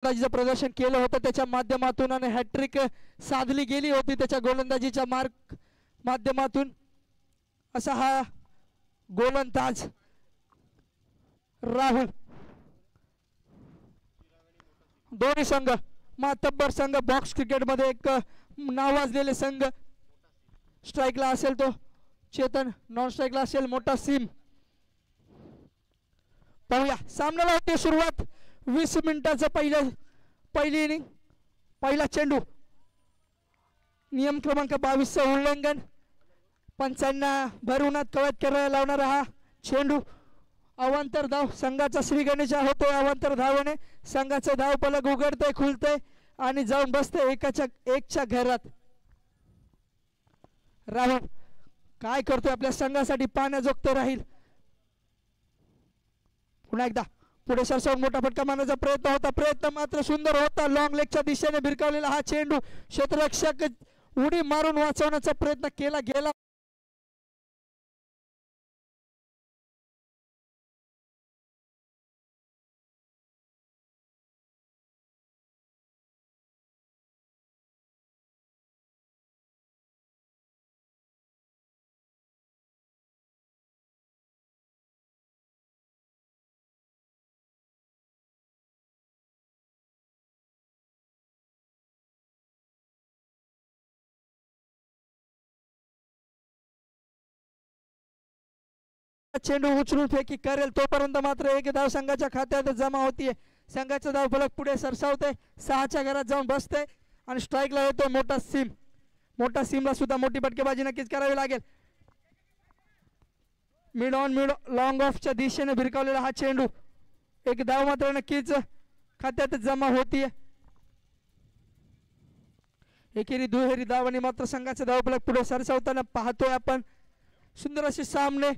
प्रदर्शन केलं होतं त्याच्या माध्यमातून आणि हॅट्रिक साधली गेली होती त्याच्या गोलंदाजीच्या माध्यमातून। असा हा गोलंदाज राहुल। दोन्ही संघ मातब्बर संघ बॉक्स क्रिकेट मध्ये एक नावाजलेले संघ। स्ट्राइकला असेल तो चेतन, नॉन स्ट्राइकला असेल मोठा सिम। पाहूया सामन्याला होते सुरुवात। 20 मिनिटाचं पहिली इनिंग, पहिला चेंडू। नियम क्रमांक 22 चं उल्लंघन। पंचांना भरवूनात कवच करायला लावणारा हा चेंडू। अवांतर धाव संघाचा श्री गणेश होतोय। अवांतर धावाने संघाचं धाव फलक उघडतंय खुलतंय आणि जाऊन बसतंय एकच्या घरात। राहुल काय करतोय आपल्या संघासाठी पाण्याजोगतं राहील। पुन्हा एकदा पुढे सरसावून मोठा फटका मारण्याचा प्रयत्न होता, प्रयत्न मात्र सुंदर होता। लॉंग लेगच्या दिशेने भिरकावलेला हा चेंडू क्षेत्ररक्षक उडी मारून वाचवण्याचा प्रयत्न केला गेला। चेंडू उचलून फेकी करेल तोपर्यंत मात्र एक धाव संघाच्या खात्यात जमा होतीये। संघाचा धाव फलक पुढे सरसावते, 6च्या घरात जाऊन बसते आणि स्ट्राइकला येतो मोठा सिम। मोठा सिमला सुद्धा मोठी फटकेबाजी नक्कीच करावी लागेल। मिड ऑन मिड लॉंग ऑफच्या दिशेने भिरकावलेला हा चेंडू, एक धाव मात्र नक्कीच खात्यात जमा होतीये। एकेरी दुहेरी धावांनी मात्र संघाचा धाव फलक पुढे सरसावताना पाहतोय आपण। सुंदर असे सामने,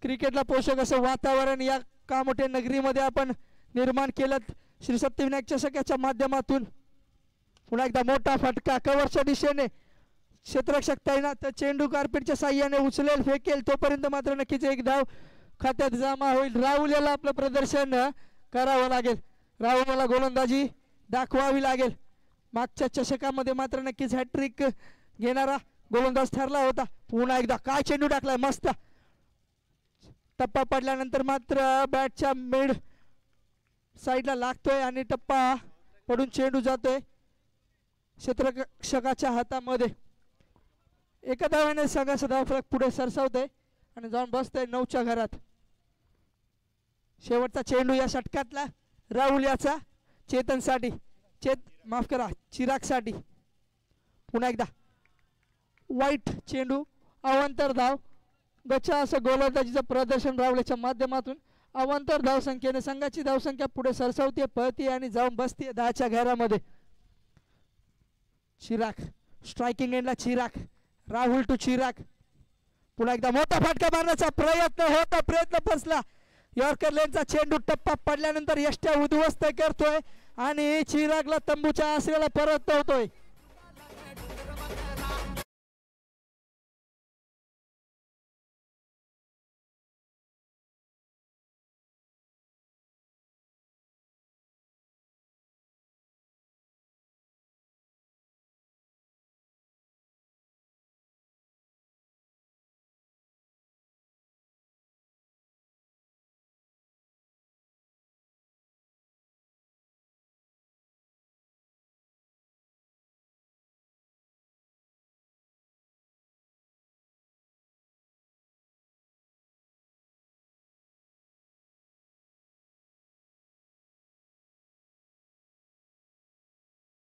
क्रिकेटला पोषक असं वातावरण या कामोठे नगरीमध्ये आपण निर्माण केलं श्री सत्यविनायक चषकाच्या माध्यमातून। पुन्हा एकदा मोठा फटका कव्हरच्या दिशेने, क्षेत्ररक्षक तैनात, चेंडू कार्पेटच्या साह्याने उचलेल फेकेल तोपर्यंत मात्र नक्कीच एक धाव खात्यात जमा होईल। राहुल याला आपलं प्रदर्शन करावं लागेल, राहुल याला गोलंदाजी दाखवावी लागेल। मागच्या चषकामध्ये मात्र नक्कीच हॅट्रिक घेणारा गोलंदाज ठरला होता। पुन्हा एकदा काय चेंडू टाकलाय, मस्त टप्पा पडल्यानंतर मात्र बॅटच्या मिड साईडला लागतोय आणि टप्पा पडून चेंडू जातोय क्षेत्ररक्षकाच्या हातामध्ये। एका धावाने संघाचा धाव फलक पुढे सरसावतोय आणि जाऊन बसतोय 9च्या घरात। शेवटचा चेंडू या षटकातला राहुल याचा चेतनसाठी, माफ करा चिरागसाठी। पुन्हा एकदा वाईट चेंडू, अवांतर धाव, गच्चा असं गोलंदाजीचं प्रदर्शन राहुलच्या माध्यमातून। अवांतर धाव संख्येने संघाची धावसंख्या पुढे सरसावते, पळते आणि जाऊन बसते 10च्या घरामध्ये। चिराग स्ट्रायकिंग एंडला, चिराग, राहुल टू चिराग। पुन्हा एकदा मोठा फटका मारण्याचा प्रयत्न होता, प्रयत्न फसला। यॉर्कर लेनचा चेंडू टप्पा पडल्यानंतर यष्ट्या उद्ध्वस्त करतोय आणि चिरागला तंबूच्या आसऱ्याला परत होतोय।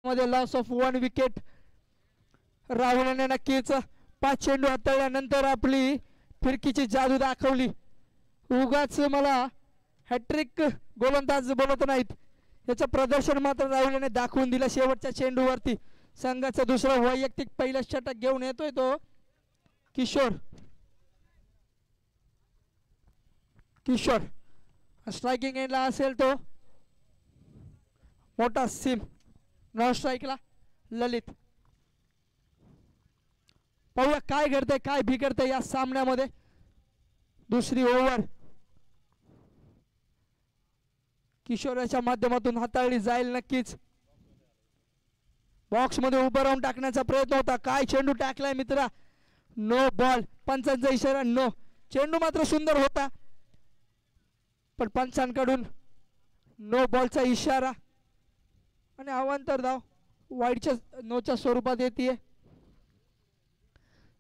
मध्ये लॉस ऑफ 1 विकेट। राहुलने नक्कीच 5 चेंडू हाताळल्यानंतर आपली फिरकीची जादू दाखवली। उगाच मला हॅट्रिक गोलंदाज बोलत नाहीत, याचं प्रदर्शन मात्र राहुलने दाखवून दिलं शेवटच्या चेंडूवरती। संघाचं दुसरं वैयक्तिक पहिलं षटक घेऊन येतोय तो किशोर। स्ट्रायकिंग एंडला असेल तो मोठा सिम, नॉन स्ट्राइकला ललित। पाहूया काय घडतंय, काय बिघडतंय या सामन्यामध्ये। दुसरी ओव्हर किशोराच्या माध्यमातून हाताळली जाईल नक्कीच. बॉक्स मध्ये उभं राहून टाकण्याचा प्रयत्न होता. काय चेंडू टाकलाय मित्रा. No ball. पंचांचा इशारा नो. चेंडू मात्र सुंदर होता पण पंचांकडून नो बॉलचा इशारा आणि अवांतर धाव वाईडच्या नोच्या स्वरूपात येते.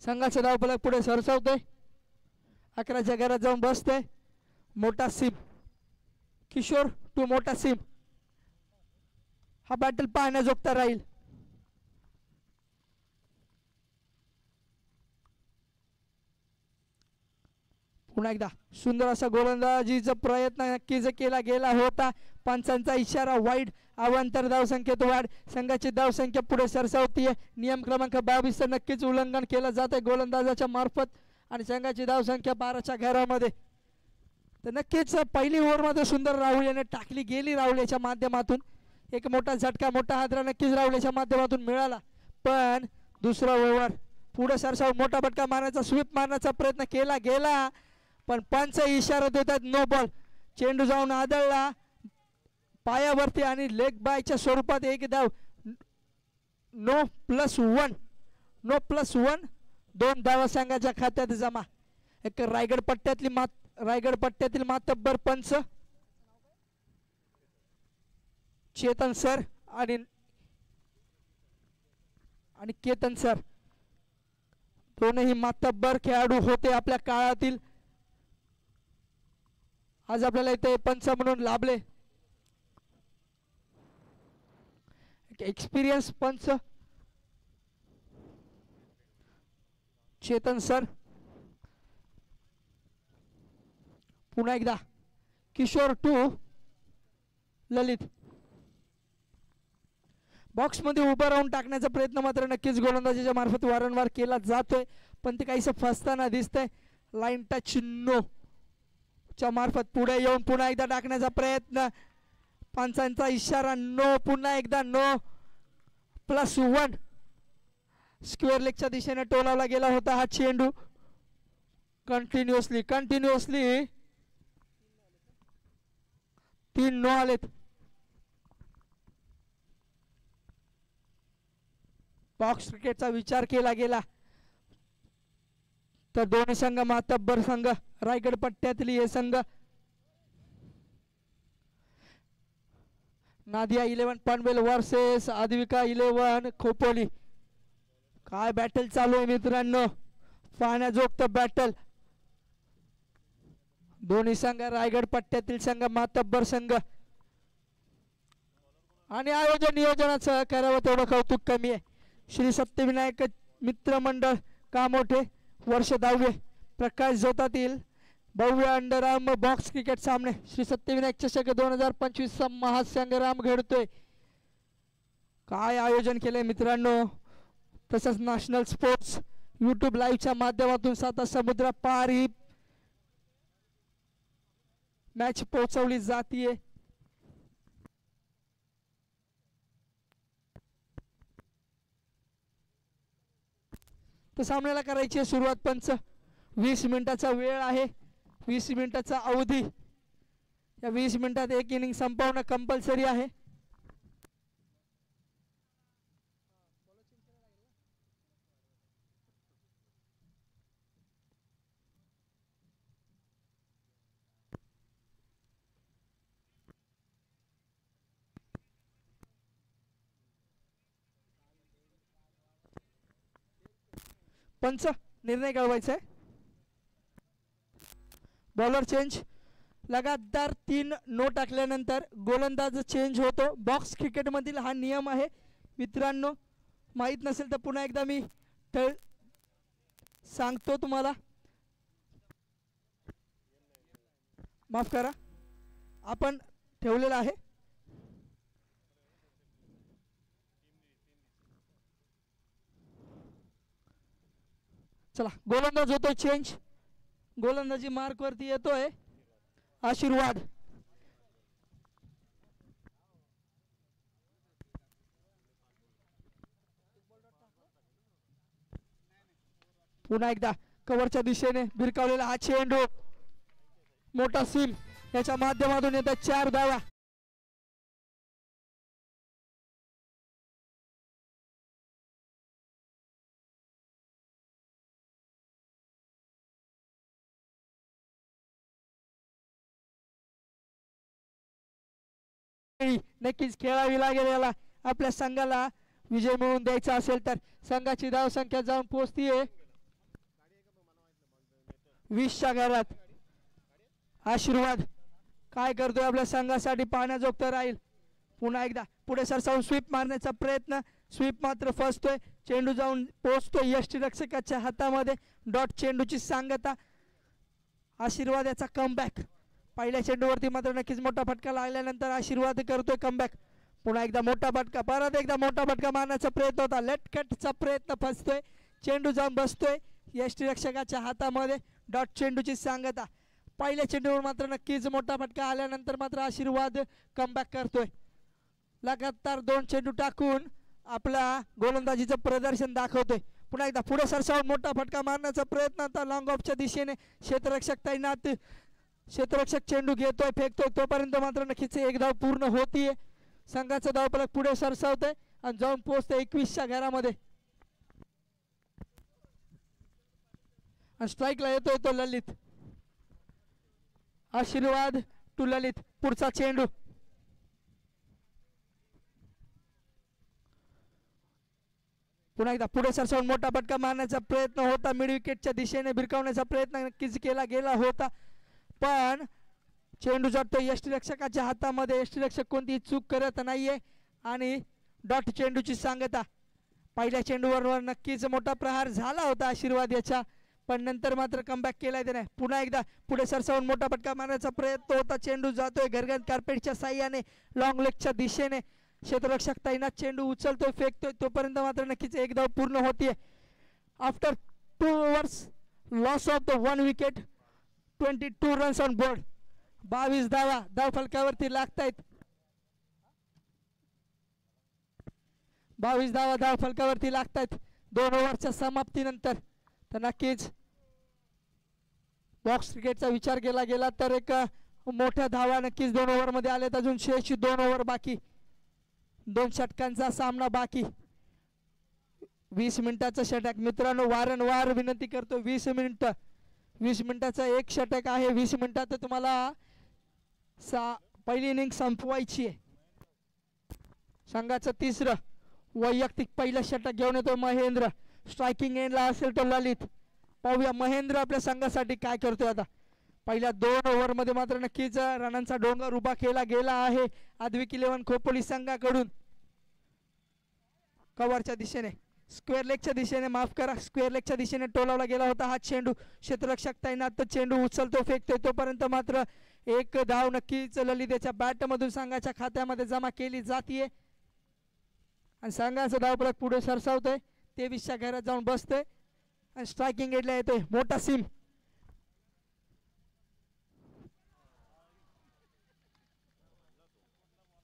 संघाचा धावफलक पुढे सरसावतोय. 11च्या घरात जाऊन बसते. मोठा सिम किशोर टू मोठा सिम. हा बॅटल पाहण्याजोगता राहील. पुन्हा एकदा सुंदर असा गोलंदाजीचा प्रयत्न नक्कीच केला गेला होता. पंचांचा इशारा वाईड. अवांतर धावसंख्येत वाढ. संघाची धावसंख्या पुढे सरसावतीये. नियम क्रमांक 22 नक्कीच उल्लंघन केलं जात आहे गोलंदाजाच्या मार्फत आणि संघाची धावसंख्या 12च्या घरामध्ये. तर नक्कीच पहिली ओव्हरमध्ये सुंदर राहुल याने टाकली गेली. राहुल याच्या माध्यमातून एक मोठा झटका मोठा हादरा नक्कीच राहुल याच्या माध्यमातून मिळाला. पण दुसरा ओव्हर पुढे सरसाव मोठा फटका मारण्याचा स्वीप मारण्याचा प्रयत्न केला गेला पण पंच इशारा देतात नो बॉल. चेंडू जाऊन आदळला पायावरती आणि लेग बायच्या स्वरूपात एक धाव. No plus one. No plus one. 2 धावा संघाच्या खात्यात जमा. एक रायगड पट्ट्यातील मातब्बर पंच चेतन सर आणि केतन सर दोनही मातब्बर खेळाडू होते आपल्या काळातील. आज आपल्याला इथे पंच म्हणून लाभले. एक्सपिरियन्स पंच चेतन सर. पुन्हा एकदा किशोर टू ललित. बॉक्स मध्ये उभं राहून टाकण्याचा प्रयत्न मात्र नक्कीच गोलंदाजीच्या मार्फत वारंवार केला जातोय पण ते काहीसं फसताना दिसतंय. लाईन टच नो च्या मार्फत पुढे येऊन पुन्हा एकदा टाकण्याचा प्रयत्न. पंचांचा इशारा नो. पुन्हा एकदा नो प्लस वन. स्क्वेअर लेगच्या दिशेने टोलावला गेला होता हा चेंडू. कंटिन्युअसली 3 नो आलेत. बॉक्स क्रिकेटचा विचार केला गेला तर दोन्ही संघ मातब्बर संघ रायगड पट्ट्यातली हे संघ. नादिया 11 पनवेल वर्सेस आद्विका 11 खोपोली. काय बॅटल चालू आहे मित्रांनो. पाहण्याजोगतं बॅटल. दोन्ही संघ रायगड पट्ट्यातील संघ मातब्बर संघ आणि आयोजन नियोजनाचं करावं तेवढं कौतुक कमी आहे. श्री सत्यविनायक मित्र मंडळ कामोठे वर्ष 10वे प्रकाश जोतातील भव्य अंडरआर्म बॉक्स क्रिकेट सामने श्री सत्यविनायक चषक 2025 महासंग्राम घडतोय. काय आयोजन केलंय मित्रांनो. तसंच नॅशनल स्पोर्ट्स यूट्यूब लाईव्हच्या माध्यमातून 7 समुद्र पार ही मॅच पोहोचवली जातीये. तर सामन्याला करायची सुरुवात पंच. 20 मिनिटाचा वेळ आहे. 20 मिनिटाचा अवधी. या 20 मिनिटात एक इनिंग संपवणं कंपल्सरी आहे. पंच निर्णय कळवायचा आहे. Bowler change. लगातार 3 नो टाकल्यानंतर गोलंदाज चेंज होतो. बॉक्स क्रिकेट मधील हा नियम आहे मित्रांनो. माहित नसेल तर पुन्हा एकदा मी सांगतो तुम्हाला. माफ करा आपण ठेवलेला आहे. चला गोलंदाज होतोय चेंज. गोलंदाजी मार्क वरती येतोय आशीर्वाद. पुन्हा एकदा कव्हरच्या दिशेने भिरकावलेला हा चेंडू. मोठा सीम याच्या माध्यमातून येतात 4 धावा. नक्कीच खेळावी लागेल याला आपल्या संघाला विजय मिळवून द्यायचा असेल तर. संघाची धाव संख्या जाऊन पोहोचतीये 20च्या घरात. आशीर्वाद काय करतोय आपल्या संघासाठी पाहण्याजोगतं राहील. पुन्हा एकदा पुढे सरसावून स्वीप मारण्याचा प्रयत्न, स्वीप मात्र फसतोय. चेंडू जाऊन पोहोचतोय यष्टीरक्षकाच्या हातामध्ये. डॉट चेंडूची सांगता. आशीर्वाद याचा कमबॅक. पहिल्या चेंडूवरती मात्र नक्कीच मोठा फटका लागल्यानंतर आशीर्वाद करतोय कमबॅक. पुन्हा एकदा मोठा फटका, परत एकदा मोठा फटका मारण्याचा प्रयत्न होता. लेटकटचा प्रयत्न फसतोय. चेंडू जाऊन बसतोय यष्टीरक्षकाच्या हातामध्ये. डॉट चेंडूची सांगता. पहिल्या चेंडूवर मात्र नक्कीच मोठा फटका आल्यानंतर मात्र आशीर्वाद कमबॅक करतोय. लगातार 2 चेंडू टाकून आपला गोलंदाजीचं प्रदर्शन दाखवतोय. पुन्हा एकदा पुढे सरसावून मोठा फटका मारण्याचा प्रयत्न आता लॉंग ऑफच्या दिशेने. क्षेत्ररक्षक तैनात. क्षेत्ररक्षक चेंडू घेतोय, फेकतोय, तोपर्यंत मात्र नक्कीच एक धाव पूर्ण होतीये. संघाचा धावफलक पुढे सरसावतोय आणि जाऊन पोहोचतोय 21च्या घरामध्ये. स्ट्राईकला येतोय तो ललित. आशीर्वाद टू ललित. पुढचा चेंडू. पुन्हा एकदा पुढे सरसावून मोठा फटका मारण्याचा प्रयत्न होता. मिड विकेटच्या दिशेने भिरकावण्याचा प्रयत्न नक्कीच केला गेला होता, पण चेंडू जातो यष्टीरक्षकाच्या हातामध्ये. यष्टीरक्षक कोणतीही चूक करत नाहीये आणि डॉट चेंडूची सांगता. पहिल्या चेंडूवर नक्कीच मोठा प्रहार झाला होता आशीर्वाद याचा, पण नंतर मात्र कमबॅक केलाय त्याने. पुन्हा एकदा पुढे सरसावून मोठा फटका मारण्याचा प्रयत्न होता. चेंडू जातोय घरगन कार्पेटच्या साह्याने लॉंग लेगच्या दिशेने. क्षेत्ररक्षक तैनात. चेंडू उचलतोय, फेकतोय, तोपर्यंत मात्र नक्कीच एक धाव पूर्ण होतीये. After 2 overs loss of the 1 wicket, 22 runs on board. 22 धावा धाव फलकावरती लागतायत. 22 धावा धाव फलकावरती लागतायत 2 ओव्हरच्या समाप्तीनंतर. तर नक्कीच बॉक्स क्रिकेटचा विचार केला गेला तर एक मोठ्या धावा नक्कीच 2 ओव्हरमध्ये आलेत. अजून शेवटची 2 ओव्हर बाकी. 2 षटकांचा सामना बाकी. 20 मिनिटाचा षटक. मित्रांनो वारंवार विनंती करतो, 20 मिनिटं. 20 मिनिटाचा एक षटक आहे. 20 मिनिटात तुम्हाला पहिली इनिंग संपवायची आहे. संघाचं तिसरं वैयक्तिक पहिलं षटक घेऊन येतो महेंद्र. स्ट्रायकिंग एंडला असेल तो ललित. पाहूया महेंद्र आपल्या संघासाठी काय करतोय आता. पहिल्या 2 ओव्हरमध्ये मात्र नक्कीच रनांचा डोंगर उभा केला गेला आहे अद्विक 11 खोपोली संघाकडून. कव्हरच्या दिशेने, स्क्वेअर लेगच्या दिशेने, माफ करा, स्क्वेअर लेगच्या दिशेने टोलावला गेला होता हा चेंडू. क्षेत्ररक्षक तैनात. चेंडू उचलतो, फेकतोय, तोपर्यंत मात्र एक धाव नक्कीच ललितेच्या बॅटमधून संघाच्या खात्यामध्ये जमा केली जातीये आणि संघाचं धावफलक पुढे सरसावतोय. 23च्या घरात जाऊन बसतोय आणि स्ट्रायकिंग एंडला येतोय मोठा सिम.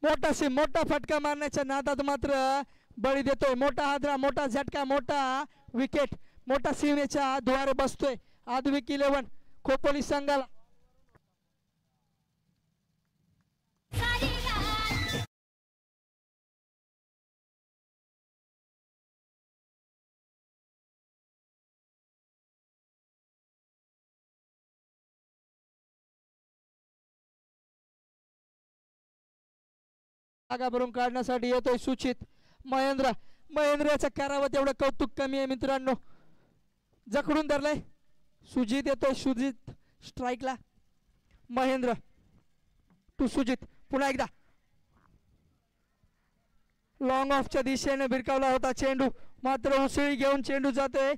मोठा सिम मोठा फटका मारण्याच्या नादात मात्र बळी देतोय. मोठा हादरा, मोठा झटका, मोठा विकेट. मोठा सिम याच्या द्वारे बसतोय अद्विक 11 खोपोली संघाला. जागा भरून काढण्यासाठी येतोय सुचित. महेंद्र. महेंद्रचं करावं तेवढं कौतुक कमी आहे मित्रांनो. जखडून धरलंय. सुजित येतोय. सुजित स्ट्राईकला. महेंद्र टू सुजित. पुन्हा एकदा लॉंग ऑफच्या दिशेने भिरकावला होता चेंडू, मात्र उसळी घेऊन चेंडू जातोय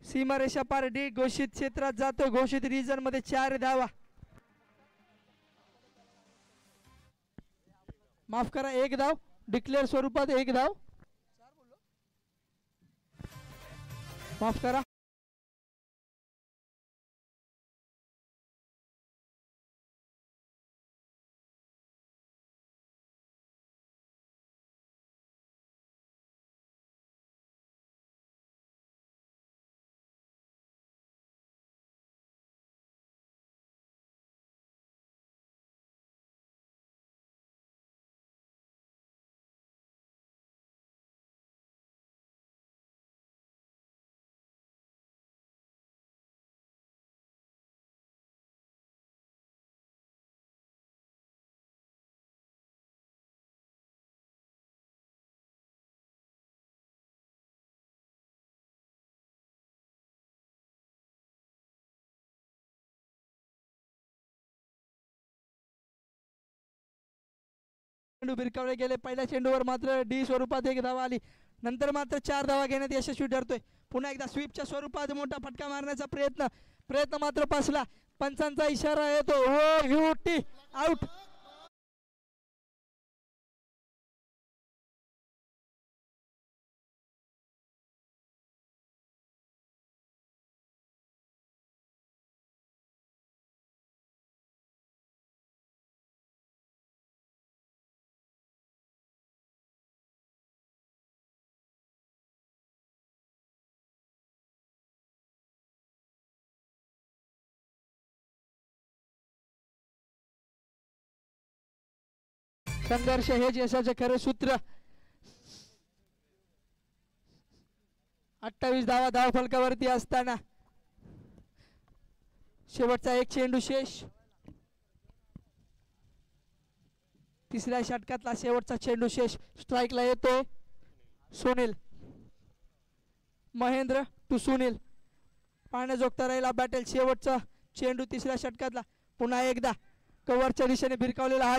सीमारेषा पार. घोषित क्षेत्रात जातोय. घोषित रिजन मध्ये 4 धावा. माफ करा, 1 धाव. डिक्लेअर स्वरूपात 1 धाव. माफ करा. चेंडू भिरकावले गेले. पहिल्या चेंडूवर मात्र डी स्वरूपात एक धावा आली. नंतर मात्र 4 धावा घेण्यात यशस्वी ठरतोय. पुन्हा एकदा स्वीपच्या स्वरूपात मोठा फटका मारण्याचा प्रयत्न मात्र फसला. पंचांचा इशारा येतो. हो युटी आउट. संघर्ष हेच यशाचे खरे सूत्र. 28 धावा धावफलकावरती असताना शेवटचा एक चेंडू शेष. तिसऱ्या षटकातला शेवटचा चेंडू शेष. स्ट्राईकला येतोय सुनील. महेंद्र टू सुनील. पाण्याजोगता राहिला बॅटल. शेवटचा चेंडू तिसऱ्या षटकातला. पुन्हा एकदा कव्हरच्या दिशेने भिरकावलेला हा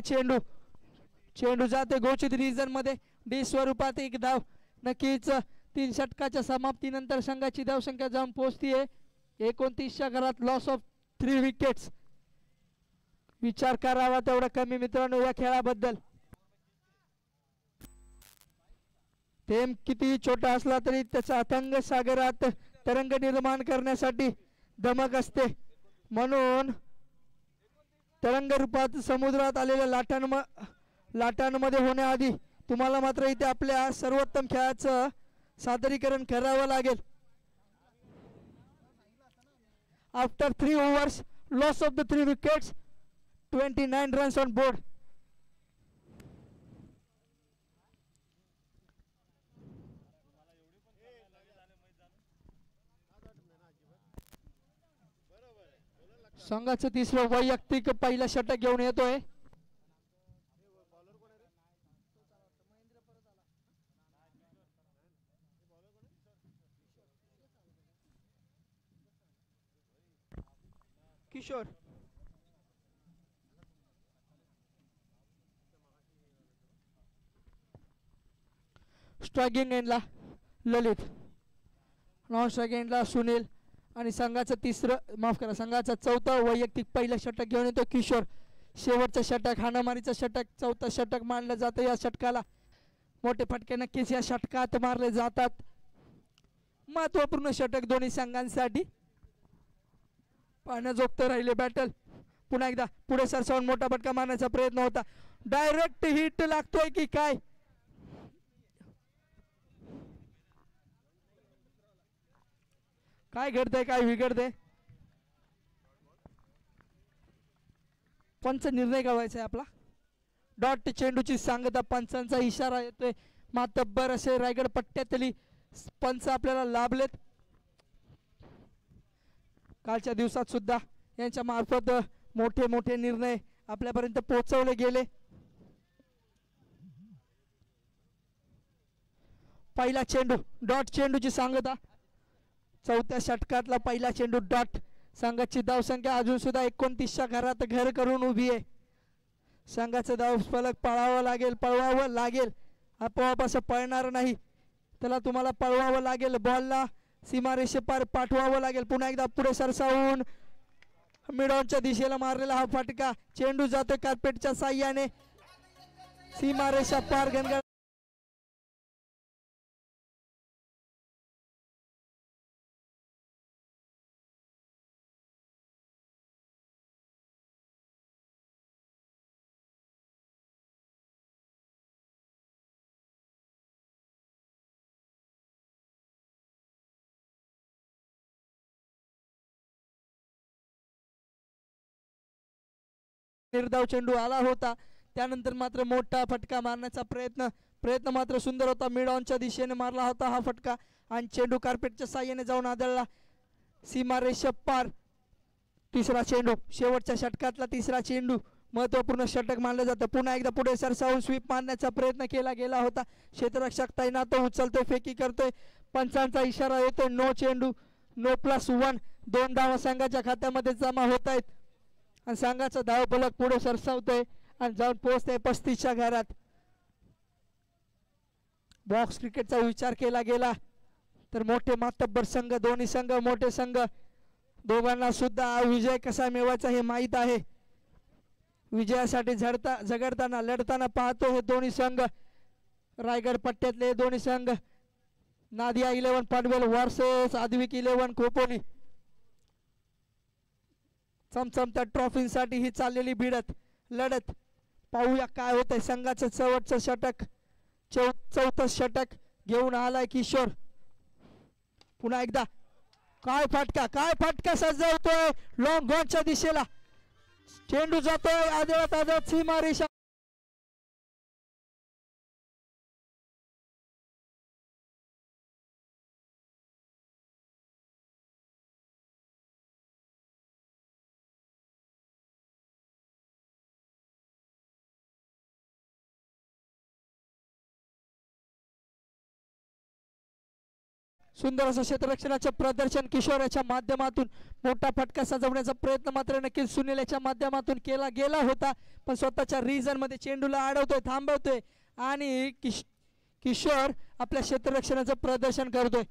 चेंडू जाते घोषित रिजन मध्ये. डी स्वरूपात एक धाव. नक्कीच 3 षटकाच्या समाप्तीनंतर संघाची धावसंख्या जाऊन पोहोचतीये 29च्या घरात. Loss of 3 wickets. विचार करावा तेवढा कमी मित्रांनो या खेळाबद्दल. थेंब किती छोटा असला तरी त्याचा अथांग सागरात तरंग निर्माण करण्यासाठी धमक असते. म्हणून तरंग रूपात समुद्रात आलेल्या लाटांमध्ये होण्याआधी तुम्हाला मात्र इथे आपल्या सर्वोत्तम खेळाचं सादरीकरण करावं लागेल. After 3 overs, loss of the 3 wickets, 29 runs on board. संघाचं तिसरं वैयक्तिक पहिला षटक घेऊन येतोय. किशोर. स्ट्रायकिंग एंडला ललित. नॉन स्ट्रायकिंग एंडला सुनील. आणि संघाचा चौथा वैयक्तिक पहिला षटक घेऊन येतो किशोर. शेवटचा षटक हाणामारीचा षटक. चौथा षटक मानलं जातं या षटकाला. मोठे फटके नक्कीच या षटकात मारले जातात. महत्वपूर्ण षटक दोन्ही संघांसाठी. पाण्याजोगतं राहिले बॅटल. पुन्हा एकदा पुढे सरसावून मोठा फटका मारण्याचा प्रयत्न होता. डायरेक्ट हिट लागतोय की काय. काय घडतंय काय बिघडतंय. पंच निर्णय करायचा आहे आपला. डॉट चेंडूची सांगता. पंचांचा इशारा येतोय. मातब्बर असे रायगड पट्ट्यातली पंच आपल्याला लाभलेत. कालच्या दिवसात सुद्धा यांच्या मार्फत मोठे मोठे निर्णय आपल्यापर्यंत पोहोचवले गेले. पहिला चेंडू डॉट चेंडूची सांगता. चौथ्या षटकातला पहिला चेंडू डॉट. संघाची धावसंख्या अजून सुद्धा 29च्या घरात घर करून उभी आहे. संघाचं धावफलक पळवावं लागेल. आपोआप असं पळणार नाही. त्याला तुम्हाला पळवावं लागेल. बॉलला सीमारेषेपार पाठवावं लागेल. पुन्हा एकदा पुढे सरसावून मिडॉनच्या दिशेला मारलेला हा फटका. चेंडू जातोय कार्पेटच्या साह्याने सीमारेषा पार. गणगण निर्धाव चेंडू आला होता. त्यानंतर मात्र मोठा फटका मारण्याचा प्रयत्न मात्र सुंदर होता. मिड ऑनच्या दिशेने मारला होता हा फटका आणि चेंडू कार्पेटच्या साह्याने जाऊन आदळला सीमारेषा पार. तिसरा चेंडू. शेवटच्या षटकातला तिसरा चेंडू. महत्वपूर्ण षटक मानलं जातं. पुन्हा एकदा पुढे सरसावून स्वीप मारण्याचा प्रयत्न केला गेला होता. क्षेत्ररक्षक तैनात उचलतोय. फेकी करतोय. पंचांचा इशारा येतोय. नो चेंडू. नो +1. 2 धावा संघाच्या खात्यामध्ये जमा होत आहेत आणि संघाचा धावफलक पुढे सरसावतोय आणि जाऊन पोहोचतोय 35च्या घरात. बॉक्स क्रिकेटचा विचार केला गेला तर मोठे मातब्बर संघ, दोन्ही संघ मोठे संघ, दोघांना सुद्धा विजय कसा मिळवायचा हे माहीत आहे. विजयासाठी झगडताना लढताना पाहतो हे दोन्ही संघ. रायगड पट्ट्यातले दोन्ही संघ, नादिया 11 पनवेल वर्सेस आद्विक 11 खोपोली. चमचमत्या ट्रॉफीसाठी ही चाललेली भिडत लढत. पाहूया काय होतंय. संघाचं शेवटचं षटक, चौथं षटक घेऊन आलाय किशोर. पुन्हा एकदा काय फटका सजवतोय लॉंग ऑनच्या दिशेला. चेंडू जातोय आदळत सीमारेषा. सुंदर असं क्षेत्ररक्षणाचे प्रदर्शन किशोराच्या माध्यमातून मोठा फटका सजवण्याचा प्रयत्न मात्र नक्कीच सुनील याच्या माध्यमातून केला गेला होता. पण स्वतःच्या रिजन मध्ये चेंडूला अडवतोय, थांबवतोय आणि किशोर आपल्या क्षेत्ररक्षणाचं प्रदर्शन करतोय.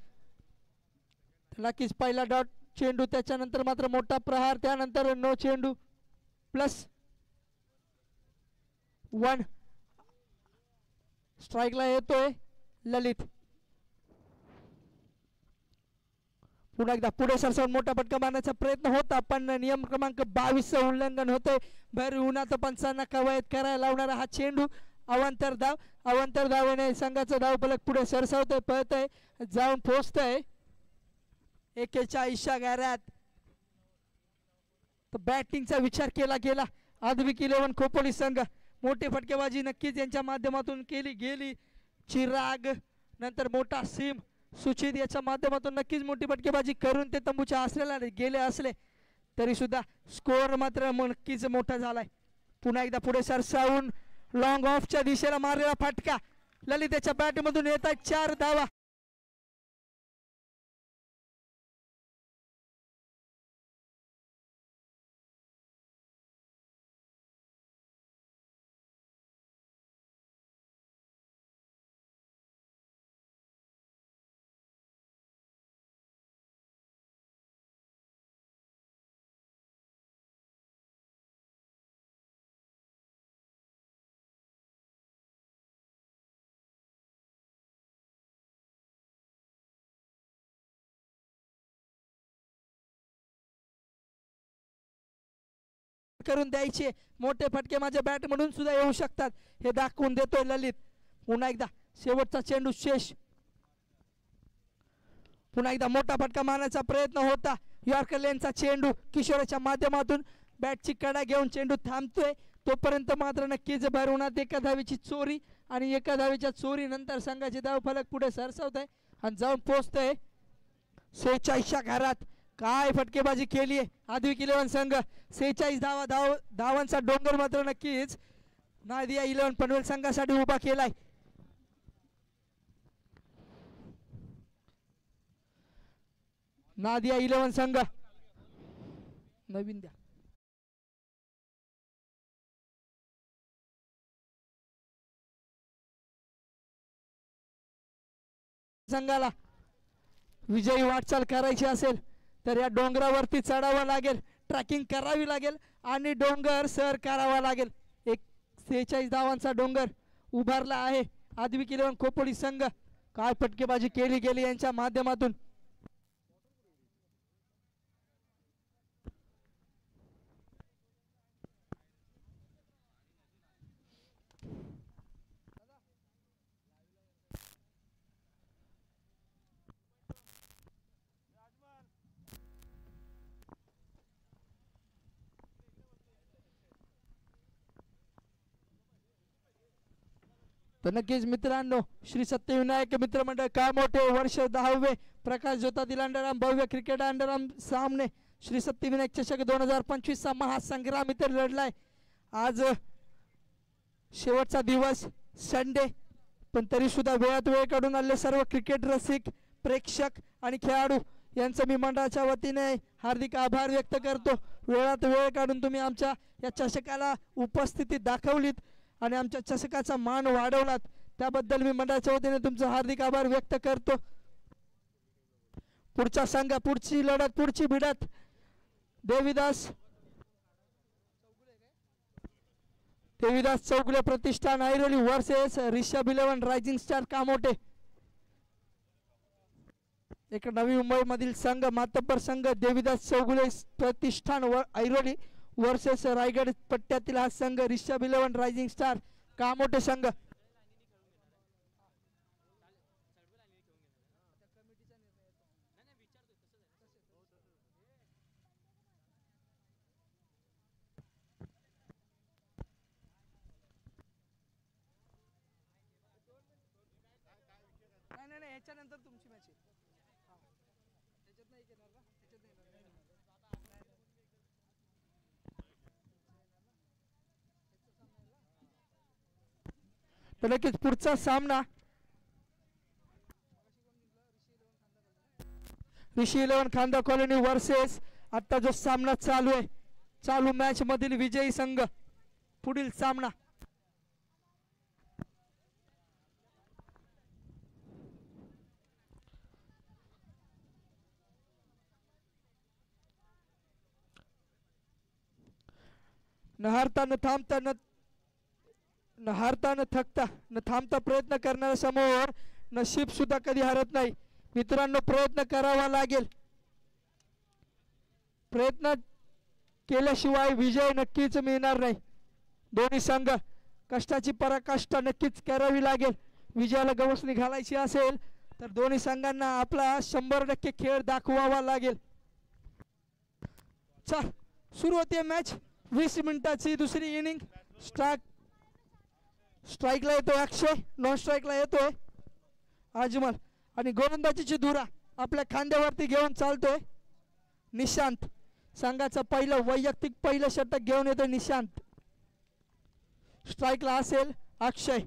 नक्कीच पहिला डॉट चेंडू, त्याच्यानंतर मात्र मोठा प्रहार, त्यानंतर नो चेंडू +1. स्ट्राईकला येतोय ललित. पुन्हा एकदा पुढे सरसावून मोठा फटका मारण्याचा प्रयत्न होता पण नियम क्रमांक 22 उल्लंघन होतंय. भर उन्हाचं पंचांना कवायत करायला लावणारा हा चेंडू. अवांतर धावेने संघाचा धावफलक पुढे सरसावतोय, पळतय, जाऊन पोहोचतय 41च्या घरात. तर बॅटिंगचा विचार केला गेला. आद्विक 11 खोपोली संघ मोठी फटकेबाजी नक्कीच यांच्या माध्यमातून केली गेली. चिराग नंतर मोठा सीम सुचित याच्या माध्यमातून नक्कीच मोठी फटकेबाजी करून ते तंबूच्या आसऱ्याला गेले असले तरी सुद्धा स्कोअर मात्र नक्कीच मोठा झालाय. पुन्हा एकदा पुढे सरसावून लॉंग ऑफच्या दिशेला मारलेला फटका. ललितेच्या बॅटमधून येत आहेत 4 धावा. करून द्यायचे, मोठे फटके माझ्या बॅट म्हणून सुद्धा येऊ शकतात हे दाखवून देतोय ललित. पुन्हा एकदा शेवटचा चेंडू शेष. पुन्हा एकदा मोठा फटका मारण्याचा प्रयत्न होता. यॉर्कर लेनचा चेंडू किशोराच्या माध्यमातून बॅटची कडा घेऊन चेंडू थांबतोय. तोपर्यंत मात्र नक्कीच भरवण्यात एका धावेची चोरी आणि एका धावेच्या चोरी नंतर संघाचे धावफलक पुढे सरसावत आहे आणि जाऊन पोहोचतंय 46च्या घरात. काय फटकेबाजी केली आहे आद्विक 11 संघ. 46 धावांचा डोंगर मात्र नक्कीच नादिया 11 पनवेल संघासाठी उभा केलाय. नादिया 11 संघ नवीन द्या. संघाला विजयी वाटचाल करायची असेल तर या डोंगरावरती चढावं लागेल, ट्रॅकिंग करावी लागेल आणि डोंगर सर करावा लागेल. 46 धावांचा डोंगर उभारला आहे आद्विक 11 खोपोली संघ. काय फटकेबाजी केली गेली यांच्या माध्यमातून. तर नक्कीच मित्रांनो, श्री सत्यविनायक मित्रमंडळ कामोठे वर्ष 10वे प्रकाश ज्योता दिलांडराम भव्य क्रिकेट अंडराम सामने श्री सत्यविनायक चषक 2025 चा महासंग्राम इथे लढलाय. आज शेवटचा दिवस संडे, पण तरी सुद्धा वेळात वेळ काढून आले सर्व क्रिकेट रसिक प्रेक्षक आणि खेळाडू यांचं मी मंडळाच्या वतीने हार्दिक आभार व्यक्त करतो. वेळात वेळ काढून तुम्ही आमच्या या चषकाला उपस्थिती दाखवलीत आणि आमच्या चषकाचा मान वाढवलात त्याबद्दल मी मंडळाच्या वतीने तुमचं हार्दिक आभार व्यक्त करतो. पुढचा संघ, पुढची लढत, पुढची भिडत Devidas Chaugule Pratishthan Airoli versus Rishabh 11 rising star Kamothe. एक नवी मुंबई मधील संघ, मातब्बर संघ देवीदास चौगुले प्रतिष्ठान ऐरोली वर्सेस रायगड पट्ट्यातील हा संघ रिषभ 11 रायझिंग स्टार कामोठे संघ. नाही ह्याच्यानंतर तुमची मॅच आहे. ह्याच्यात नाही घेणार ना, ह्याच्यात नाही घेणार. तर नक्कीच पुढचा सामना ऋषी 11 खांदा कॉलनी वर्सेस आता जो सामना चालू आहे, चालू मॅच मधील विजयी संघ. पुढील सामना न हारता न थांबता न थकता न थांबता प्रयत्न करणाऱ्या समोर नशीब सुद्धा कधी हरत नाही. मित्रांनो, प्रयत्न करावा लागेल. प्रयत्न केल्याशिवाय विजय नक्कीच मिळणार नाही. दोन्ही संघ कष्टाची पराकाष्ठा नक्कीच करावी लागेल. विजयाला गवसणी घालायची असेल तर दोन्ही संघांना आपला 100% खेळ दाखवावा लागेल. चल, सुरू होते मॅच. 20 मिनिटाची दुसरी इनिंग. स्ट्राईकला येतो अक्षय, नॉन स्ट्राईकला येतोय अजमल आणि गोलंदाजीची धुरा आपल्या खांद्यावरती घेऊन चालतोय निशांत. संघाचं वैयक्तिक पहिलं षटक घेऊन येतोय निशांत. स्ट्राईकला असेल अक्षय.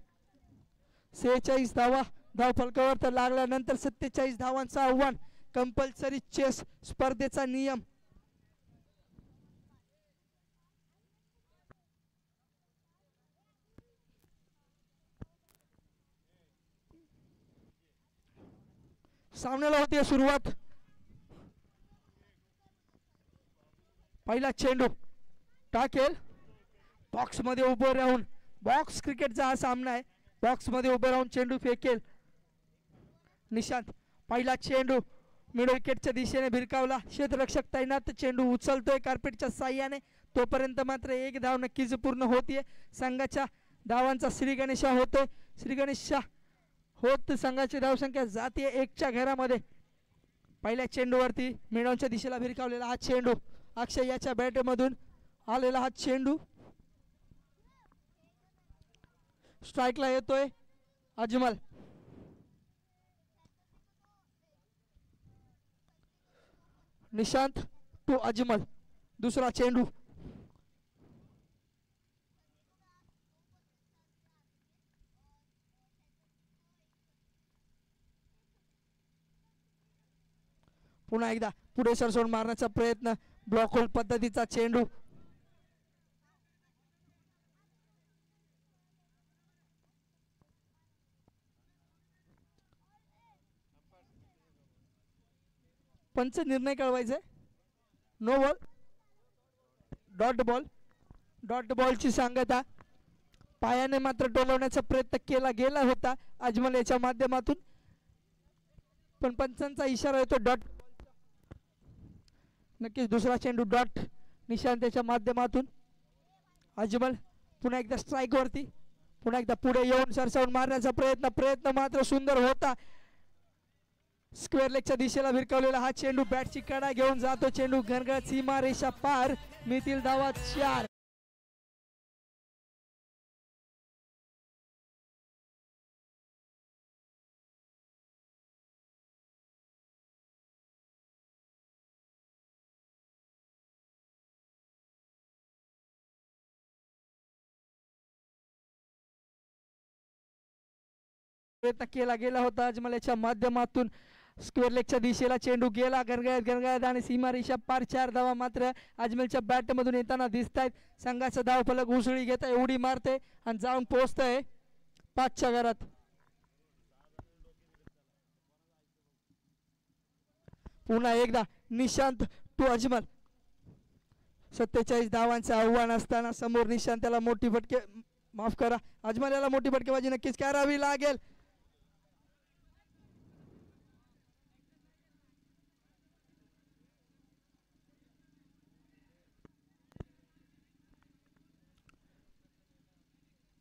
46 धावा धावफलकावर तर लागल्यानंतर 47 धावांचं आव्हान. कंपल्सरी चेस स्पर्धेचा नियम. सामन्याला होती सुरुवात. पहिला चेंडू टाकेल. बॉक्स मध्ये उभं राहून, बॉक्स क्रिकेटचा हा सामना आहे. बॉक्स मध्ये उभं राहून चेंडू फेकेल निशांत. पहिला चेंडू मिड विकेटच्या दिशेने भिरकावला. क्षेत्ररक्षक तैनात. चेंडू उचलतोय कार्पेटच्या साह्याने. तोपर्यंत मात्र एक धाव नक्कीच पूर्ण होतीये. संघाच्या धावांचा श्री गणेशा होतोय. श्री गणेशा होत संघाची धावसंख्या जाते 1च्या घरामध्ये. पहिल्या चेंडूवरती मिडॉनच्या दिशेला भिरकावलेला हा चेंडू. अक्षय याच्या बॅटमधून आलेला हा चेंडू स्ट्राईकला येतोय अजमल. निशांत टू अजमल. दुसरा चेंडू. पुन्हा एकदा पुढे सरसवून मारण्याचा प्रयत्न. ब्लॉक होल पद्धतीचा चेंडू. पंच निर्णय कळवायचे. No ball, dot ball. Dot बॉलची सांगता. पायाने मात्र टोलवण्याचा प्रयत्न केला गेला होता अजमल याच्या माध्यमातून, पण पंचांचा इशारा येतो डॉट. नक्कीच दुसरा चेंडू डॉट निशांतेच्या माध्यमातून. अजमल पुन्हा एकदा स्ट्राईक वरती. पुन्हा एकदा पुढे येऊन सरसावून मारण्याचा प्रयत्न मात्र सुंदर होता. स्क्वेअर लेगच्या दिशेला भिरकावलेला हा चेंडू बॅटची कडा घेऊन जातो. चेंडू घनघत सीमा रेषा पार. मिळतील धावा 4. प्रयत्न केला गेला होता अजमल याच्या माध्यमातून. स्क्वेअर लेगच्या दिशेला चेंडू गेला गणगळत आणि सीमारेषा पार. 4 धावा मात्र अजमलच्या बॅटमधून येताना दिसत आहेत. संघाचा धावफलक उसळी घेत आहे, उडी मारते आणि जाऊन पोहोचतंय 5च्या घरात. पुन्हा एकदा निशांत टू अजमल. 47 धावांचं आव्हान असताना समोर निशांत, त्याला मोठी फटके, माफ करा अजमल याला मोठी फटकेबाजी नक्कीच करावी लागेल.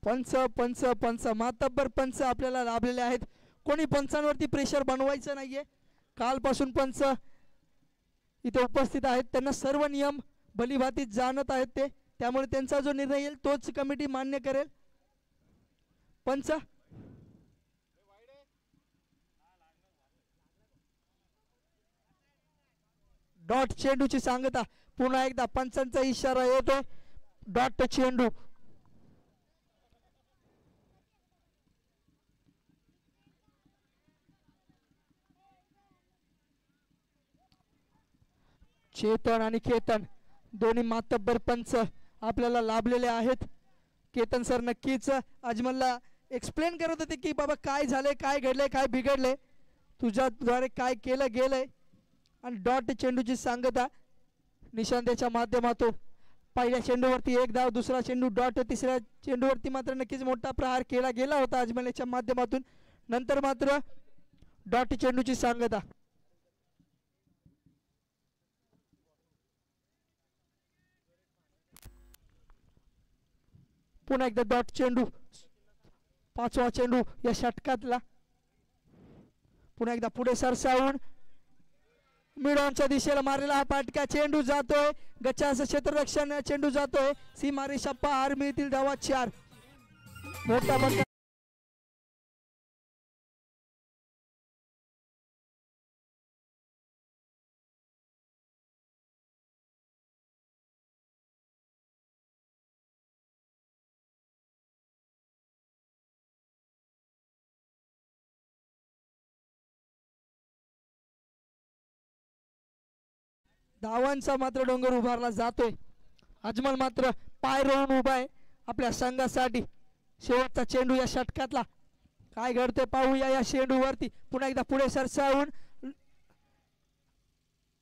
पंच पंच पंच मातब्बर पंच आपल्याला लाभलेले आहेत. कोणी पंचांवरती प्रेशर बनवायचं नाहीये. कालपासून पंच इथे उपस्थित आहेत, त्यांना सर्व नियम भलीभाती जाणत आहेत ते, त्यामुळे त्यांचा जो निर्णय येईल तोच कमिटी मान्य करेल. पंच डॉट चेंडूची सांगता. पुन्हा एकदा पंचांचा इशारा येतोय. डॉट चेंडू. चेतन आणि केतन दोन्ही मातब्बर पंच आपल्याला लाभलेले आहेत. केतन सर नक्कीच अजमलला एक्सप्लेन करत होते की बाबा काय झाले, काय घडले, काय बिघडले, तुझ्याद्वारे काय केलं गेलंय. आणि डॉट चेंडूची सांगता निशांतेच्या माध्यमातून. पहिल्या चेंडूवरती एक धाव, दुसरा चेंडू डॉट, तिसऱ्या चेंडूवरती मात्र नक्कीच मोठा प्रहार केला गेला होता अजमलच्या माध्यमातून. नंतर मात्र डॉट चेंडूची सांगता. पुन्हा एकदा डॉट चेंडू, पाचवा चेंडू या षटकातला. पुन्हा एकदा पुढे सरसावून मिडॉनच्या दिशेला मारलेला हा पाटका चेंडू जातोय. गच्चाचं क्षेत्ररक्षण, चेंडू जातोय सीमारेषा पार, मिळतील धावा 4. मोठा फटका. धावांचा मात्र डोंगर उभारला जातोय. अजमल मात्र पाय रोवून उभा आहे आपल्या संघासाठी. शेवटचा चेंडू या षटकातला, काय घडते पाहूया या चेंडूवरती. पुन्हा एकदा पुढे सरसावून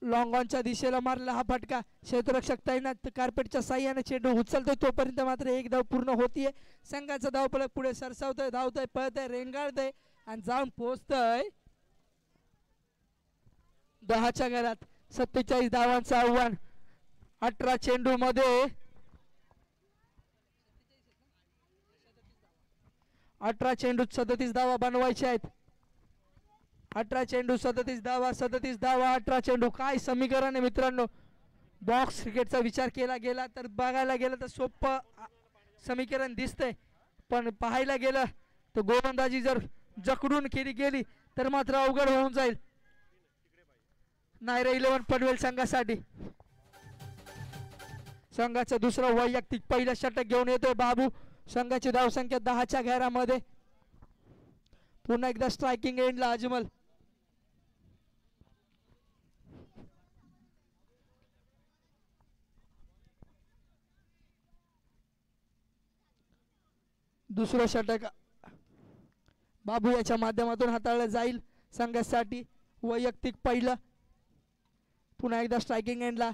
लॉंग ऑनच्या दिशेला मारलेला हा फटका. क्षेत्ररक्षक तैनात, कार्पेटच्या साह्याने चेंडू उचलतोय तोपर्यंत मात्र एक धाव पूर्ण होतीये. संघाचा धावफलक पुढे सरसावतोय, धावतोय, पळतय, रेंगाळतय आणि जाऊन पोहोचतय 10च्या घरात. 47 धावांचं आव्हान. 18 चेंडू मध्ये 18 चेंडूत 37 धावा बनवायच्या आहेत. 18 चेंडू 37 धावा, 37 धावा 18 चेंडू. काय समीकरण आहे मित्रांनो. बॉक्स क्रिकेटचा विचार केला गेला तर बघायला गेलं तर सोपं समीकरण दिसतंय, पण पाहायला गेलं तर गोलंदाजी जर जकडून केली गेली तर मात्र अवघड होऊन जाईल. नायरा 11 पनवेल संघासाठी. संघाचं दुसरं वैयक्तिक पहिलं षटक घेऊन येतोय बाबू. संघाची धावसंख्या 10च्या घरामध्ये. पुन्हा एकदा स्ट्रायकिंग एंडला अजमल. दुसरं षटक बाबू याच्या माध्यमातून हाताळलं जाईल संघासाठी. वैयक्तिक पहिलं. पुन्हा एकदा स्ट्रायकिंग एंडला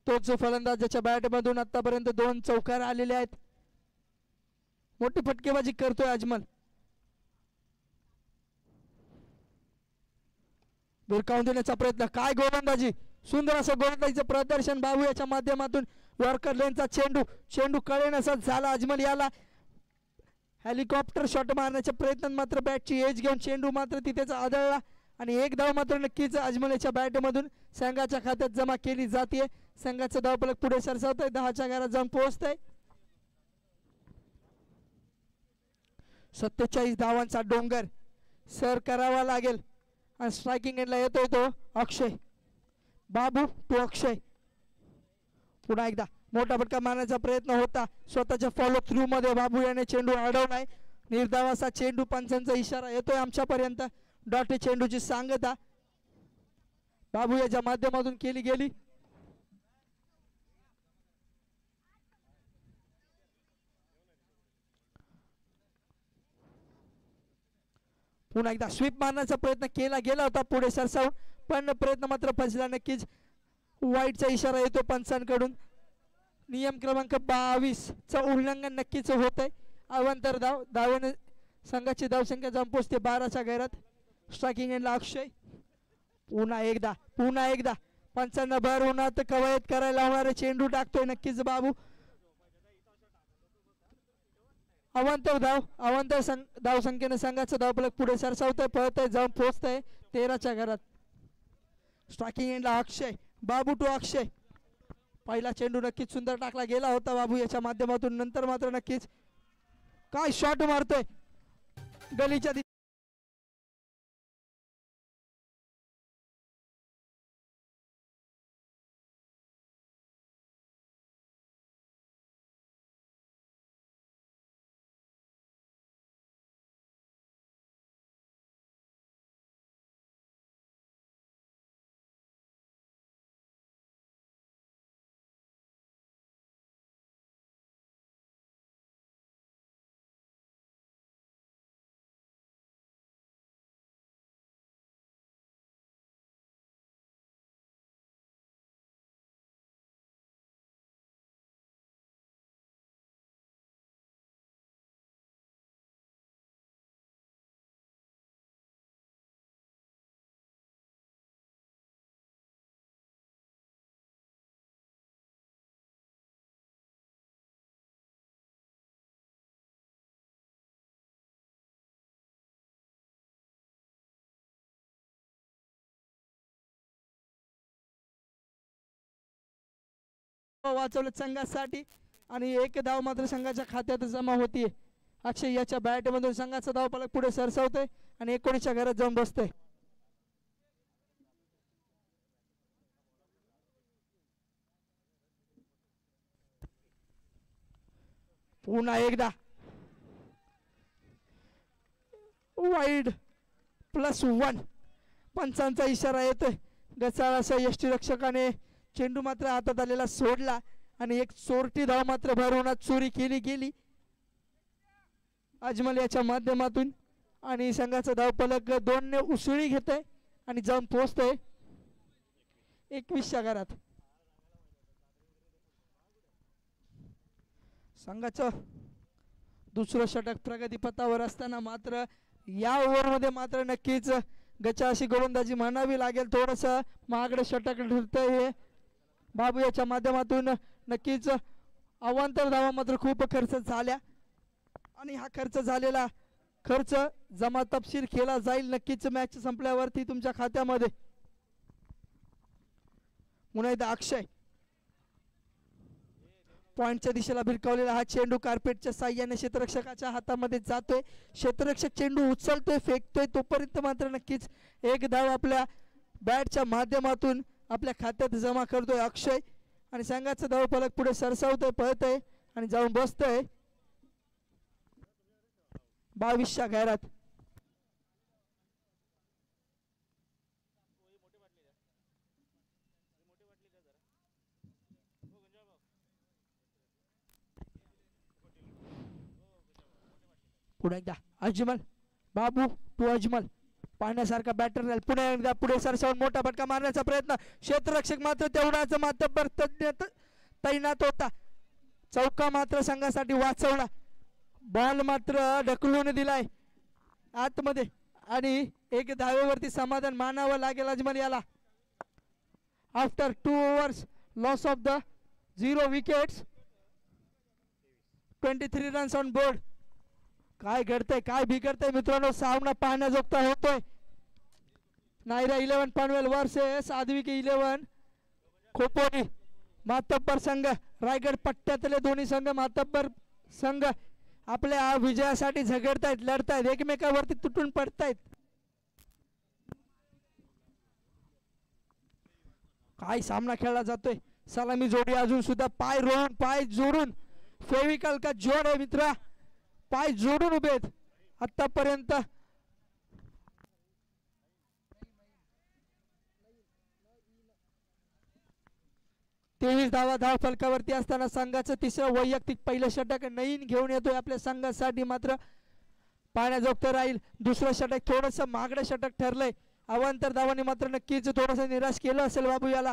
तोच फलंदाज ज्याच्या बॅटमधून आतापर्यंत 2 चौकार आलेले आहेत. मोठी फटकेबाजी करतोय अजमल. भिरकावून देण्याचा प्रयत्न, काय गोलंदाजी, सुंदर असं गोलंदाजीचं प्रदर्शन बाबू याच्या माध्यमातून. यॉर्कर लेनचा चेंडू, चेंडू कळेनासाच झाला अजमल याला. हेलिकॉप्टर शॉट मारण्याच्या प्रयत्नात मात्र बॅटची एज घेऊन चेंडू मात्र तिथेच आदळला आणि एक धाव मात्र नक्कीच अजमलच्या बॅटमधून संघाच्या खात्यात जमा केली जाते. संघाचं धावफलक पुढे सरसावतंय, 10च्या घरात जाऊन पोहोचतंय. 47 धावांचा डोंगर सर करावा लागेल. आणि स्ट्रायकिंग एंडला येतोय तो अक्षय. बाबू तो अक्षय. पुन्हा एकदा मोठा फटका मारण्याचा प्रयत्न होता, स्वतःच्या फॉलो थ्रू मध्ये बाबू याने चेंडू अडवलाय. निर्धावाचा चेंडू, पंचांचा इशारा येतोय आमच्यापर्यंत. डॉट चेंडूची सांगता बाबू याच्या माध्यमातून केली गेली. पुन्हा एकदा स्वीप मारण्याचा प्रयत्न केला गेला होता पुढे सरसावून, पण प्रयत्न मात्र फसला. नक्कीच वाईटचा इशारा येतो पंचांकडून. नियम क्रमांक 22 उल्लंघन नक्कीच होत आहे. अवांतर धाव, धावने संघाची धावसंख्या जाऊन पोहोचते 12च्या घरात. स्ट्रायकिंग एंडला अक्षय. पुन्हा एकदा पंचांना भर उन्हात कवायत करायला लावणारे चेंडू टाकतोय नक्कीच बाबू. अवांतर धावसंख्येने संघाचं धावफलक पुढे सरसावतंय, पळतंय, जाऊन पोहोचतंय 13च्या घरात. स्ट्रायकिंग एंडला अक्षय. बाबू टू अक्षय. पहिला चेंडू नक्कीच सुंदर टाकला गेला होता बाबू याच्या माध्यमातून. नंतर मात्र नक्कीच काय शॉट मारतोय गलीच्या वाचवलं संघासाठी आणि एक धाव मात्र संघाच्या खात्यात जमा होतीये. अक्षय याच्या बॅट मधून संघाचा धावफलक पुढे सरसावतोय आणि 19च्या घरात जाऊन बसतोय. पुन्हा एकदा वाईड +1 पंचांचा इशारा येतोय. गचाळ अशा यष्टीरक्षकाने चेंडू मात्र हातात आलेला सोडला आणि एक चोरटी धाव मात्र भरवण्यात चोरी केली गेली अजमल याच्या माध्यमातून. आणि संघाचा धावफलक 2 ने उसळी घेत आहे आणि जाऊन पोहोचतोय 21च्या घरात. संघाचं दुसरं षटक प्रगतीपथावर असताना मात्र या ओव्हरमध्ये मात्र नक्कीच गचा अशी गोलंदाजी म्हणावी लागेल. थोडंसं महागडं षटक ठरतंय हे बाबू याच्या माध्यमातून. नक्कीच अवांतर धावा मात्र खूप खर्च झाल्या आणि हा खर्च झालेला खर्च जमा तपशील केला जाईल नक्कीच मॅच संपल्यावरती तुमच्या खात्यामध्ये. पुन्हा एकदा अक्षय. पॉइंटच्या दिशेला भिरकावलेला हा चेंडू कार्पेटच्या साह्याने क्षेत्ररक्षकाच्या हातामध्ये जातोय. क्षेत्ररक्षक चेंडू उचलतोय, फेकतोय, तोपर्यंत मात्र नक्कीच एक धाव आपल्या बॅटच्या माध्यमातून आपल्या खात्यात जमा करतोय अक्षय आणि संघाचा धावफलक पुढे सरसावतोय, पळतोय आणि जाऊन बसतोय 22च्या घरात. पुढे एकदा अजमल. बाबू टू अजमल. पाहण्यासारखा बॅटर राहील. पुन्हा एकदा पुढे सरसावून मोठा फटका मारण्याचा प्रयत्न. क्षेत्ररक्षक मात्र तेवढाच मातब्बर तैनात होता. चौका मात्र संघासाठी वाचवला. बॉल मात्र ढकलून दिलाय आतमध्ये आणि एक धावेवरती समाधान मानावं लागेल अजमल याला. After 2 overs loss of the 0 wickets 23 runs on board. काय घडतंय, काय बिघडतंय मित्रांनो, सामना पाहण्याजोगता होतोय. नायरा 11 पनवेल वर्सेस आदविके 11 खोपोली. मातब्बर संघ, रायगड पट्ट्यातले दोन्ही संघ मातब्बर संघ आपल्या विजयासाठी झगडतायत, लढतायत, एकमेकावरती तुटून पडतायत. काय सामना खेळला जातोय. सलामी जोडी अजून सुद्धा पाय रोवून, पाय जोडून, फेविकल का जोड आहे मित्रा, पाय जोडून उभे आहेत आतापर्यंत. तेवीस धाव फलकावरती असताना संघाचं तिसरं वैयक्तिक पहिलं षटक नईन घेऊन येतोय आपल्या संघासाठी. मात्र पाण्याजोगतं राहील. दुसरं षटक थोडंसं मागडं षटक ठरलंय. अवांतर धावांनी मात्र नक्कीच थोडंसं निराश केलं असेल बाबू याला,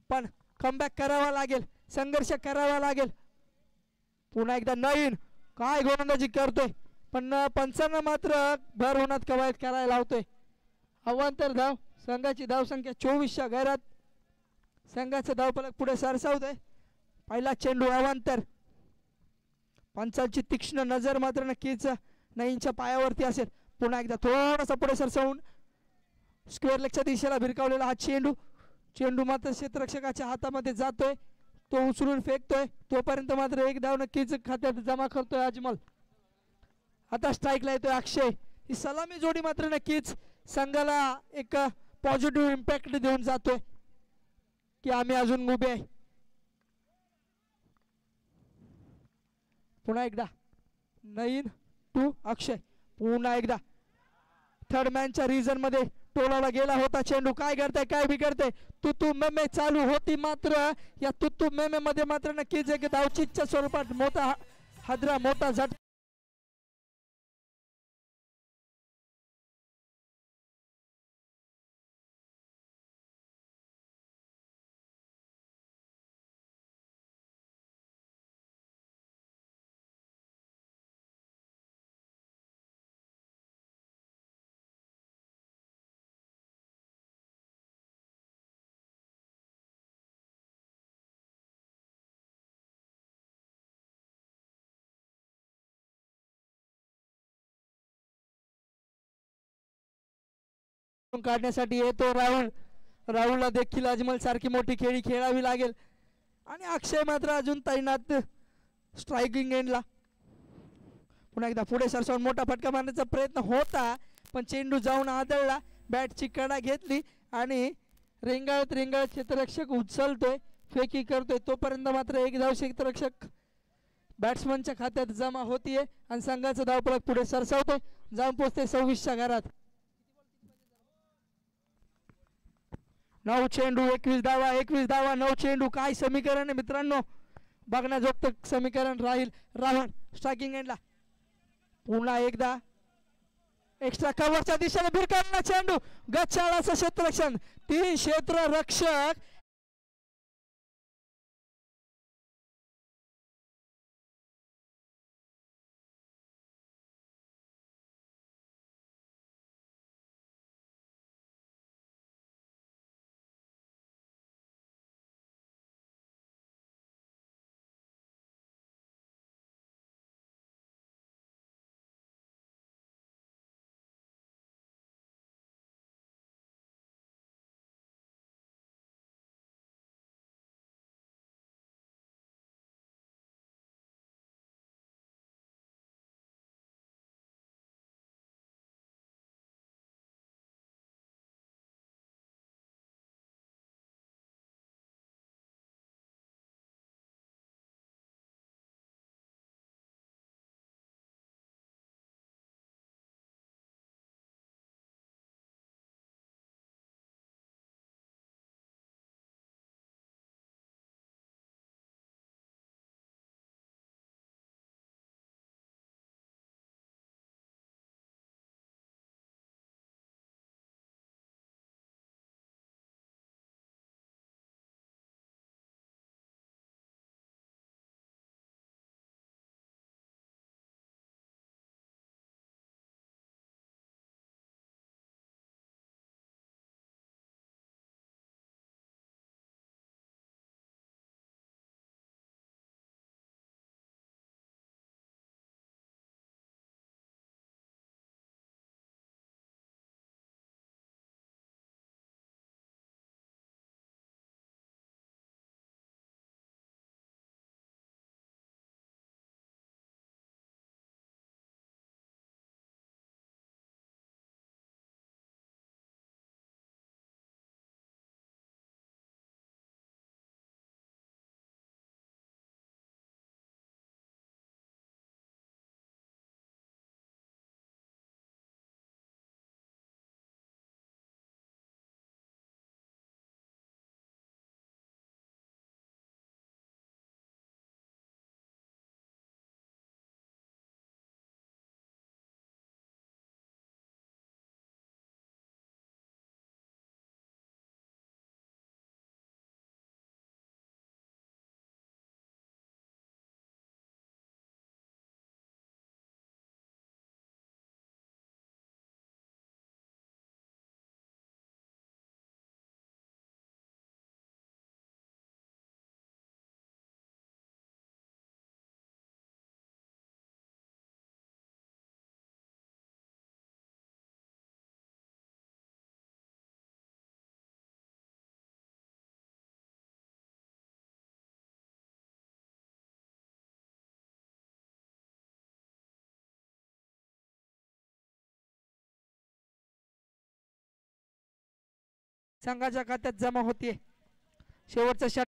पण कमबॅक करावा लागेल, संघर्ष करावा लागेल. पुन्हा एकदा नवीन काय गोलंदाजी करतोय, पण पंचांना मात्र भर उन्हात कवायत करायला लावतोय. अवांतर धाव, संघाची धावसंख्या 24च्या घरात. संघाचं धावफलक पुढे सरसावतोय. पहिला चेंडू अवांतर. पंचांची तीक्ष्ण नजर मात्र नक्कीच नईनच्या पायावरती असेल. पुन्हा एकदा थोडासा पुढे सरसावून स्क्वेअर लेगच्या दिशेला भिरकावलेला हा चेंडू. चेंडू मात्र क्षेत्ररक्षकाच्या हातामध्ये जातोय, तो उचलून फेकतोय. तोपर्यंत मात्र एक धाव नक्कीच खात्यात जमा करतोय अजमल. आता स्ट्राईकला येतोय अक्षय. ही सलामी जोडी मात्र नक्कीच संघाला एक पॉझिटिव्ह इम्पॅक्ट देऊन जातोय की आम्ही अजून उभे आहे. पुन्हा एकदा नईन टू अक्षय. पुन्हा एकदा थर्ड मॅनच्या रिजन मध्ये टोलाला गेला होता चेंडू. काय करताय, काय बिघडतंय. तुतू मेमे चालू होती, मात्र या तुतू मेमे मध्ये मात्र नक्कीच एक धावचीच्या स्वरूपात मोठा हादरा, मोठा झटका. काढण्यासाठी येतो राहुल. राहुलला देखील अजमल सारखी मोठी खेळी खेळावी लागेल. आणि अक्षय मात्र अजून तैनात स्ट्रायकिंग एंडला. पुन्हा एकदा पुढे सरसावून मोठा फटका मारण्याचा प्रयत्न होता, पण चेंडू जाऊन आदळला. बॅटची कडा घेतली आणि रेंगाळत रेंगाळत क्षेत्ररक्षक उचलतोय, फेकी करतोय. तोपर्यंत मात्र एक धाव क्षेत्ररक्षक बॅट्समनच्या खात्यात जमा होतीये आणि संघाचं धावफलक पुढे सरसावतोय, जाऊन पोहोचते 26च्या घरात. 9 चेंडू 21 धावा, 21 धावा 9 चेंडू. काय समीकरण आहे मित्रांनो, बघण्याजोगतं समीकरण राहील. राहुल स्ट्रायकिंग एंडला. पुन्हा एकदा एक्स्ट्रा कव्हरच्या दिशेने भिरकावलेला चेंडू. गच्चाळाचं क्षेत्ररक्षण, 3 क्षेत्ररक्षक संघाच्या खात्यात जमा होते. शेवटचा षट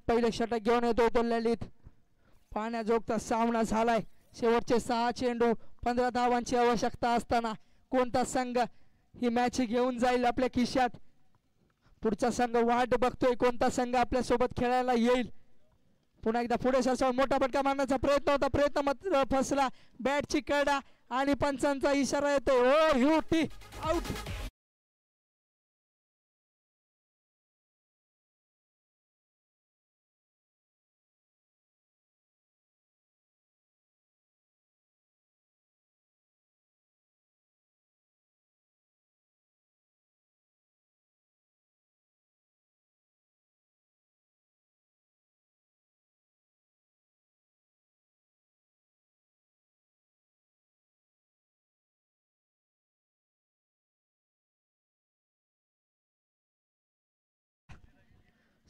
पहिले षटक घेऊन येतो तो ललित. पाण्याजोगता सामना झालाय. शेवटचे 6 चेंडू 15 धावांची आवश्यकता असताना कोणता संघ ही मॅच घेऊन जाईल आपल्या खिशात. पुढचा संघ वाट बघतोय कोणता संघ आपल्या सोबत खेळायला येईल. पुन्हा एकदा पुढे सरसावून मोठा फटका मारण्याचा प्रयत्न होता. प्रयत्न मात्र फसला. बॅटची कडा आणि पंचांचा इशारा येतोय. ओ यू टी आउट.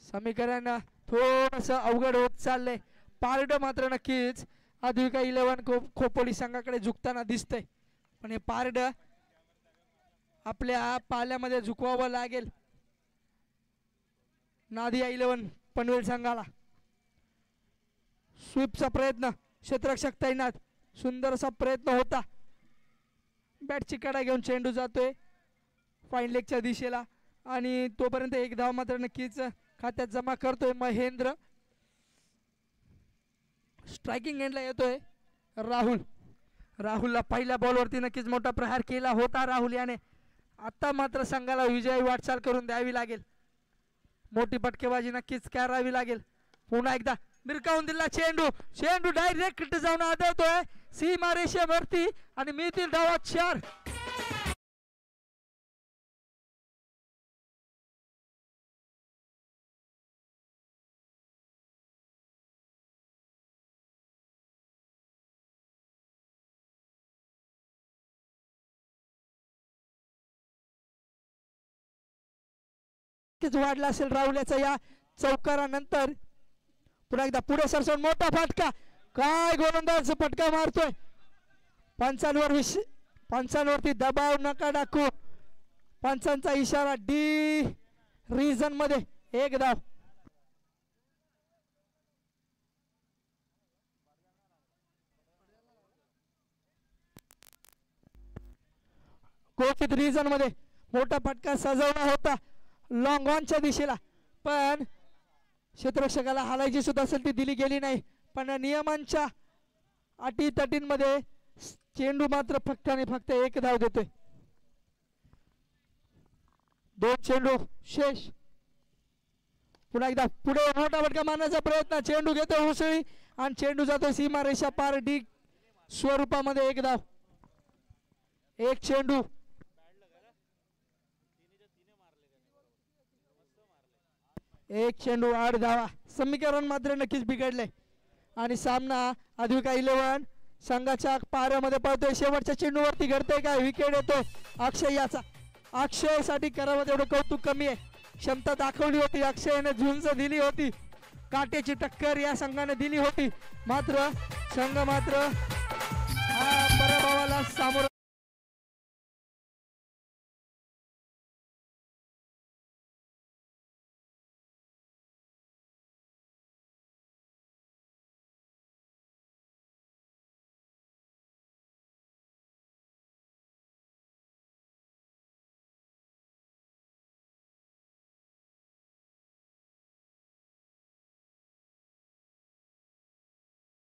समीकरण थोडस अवघड होत चाललंय. पारड मात्र नक्कीच अद्विका 11 खोपोली संघाकडे झुकताना दिसतंय. पण हे पारड आपल्या पाल्यामध्ये झुकवावं लागेल नादिया 11 पनवेल संघाला. स्वीपचा प्रयत्न क्षेत्ररक्षक तैनात. सुंदर असा प्रयत्न होता. बॅटची कडा घेऊन चेंडू जातोय फाईन लेगच्या दिशेला आणि तोपर्यंत एक धाव मात्र नक्कीच खात्यात जमा करतोय महेंद्र. स्ट्रायकिंग एंडला येतोय राहुल. राहुलला पहिल्या बॉलवरती नक्कीच मोठा प्रहार केला होता राहुल याने. आता मात्र संघाला विजयी वाटचाल करून द्यावी लागेल. मोठी फटकेबाजी नक्कीच करावी लागेल. पुन्हा एकदा मिरकावून दिला चेंडू. चेंडू डायरेक्ट जाऊन आदळतोय सीमा रेषेवरती आणि मिळतील धावा 4. वाढला असेल राहुल याचा या चौकारानंतर. पुन्हा एकदा पुढे सरसवून मोठा फटका. काय गोलंदाज फटका मारतोय. पंचांवरती दबाव नका टाकू. पंचांचा इशारा. डी रिजन मध्ये 1 धाव. गोकित रिजन मध्ये मोठा फटका सजवला होता लॉंग ऑनच्या दिशेला. पण क्षेत्ररक्षकाला हालायची सुद्धा असेल ती दिली गेली नाही. पण नियमांच्या अटी तटींमध्ये चेंडू मात्र फक्त आणि फक्त 1 धाव देतोय. 2 चेंडू शेष. पुन्हा एकदा पुढे मोठा फटका मारण्याचा प्रयत्न. चेंडू घेतोय उसळी आणि चेंडू जातोय सीमा रेषा पार. डी स्वरूपामध्ये 1 धाव. 1 चेंडू. एक चेंडू 8 धावा. समीकरण मात्र नक्कीच बिघडले आणि सामना अद्विका 11 संघाच्या पाऱ्यामध्ये पळतोय. शेवटच्या चेंडूवरती घडतोय काय. विकेट येतोय अक्षय याचा. अक्षय साठी करावं तेवढं कौतुक कमी आहे. क्षमता दाखवली होती अक्षयने. झुंज दिली होती. काट्याची टक्कर या संघाने दिली होती. मात्र संघ मात्र पराभवाला सामोरं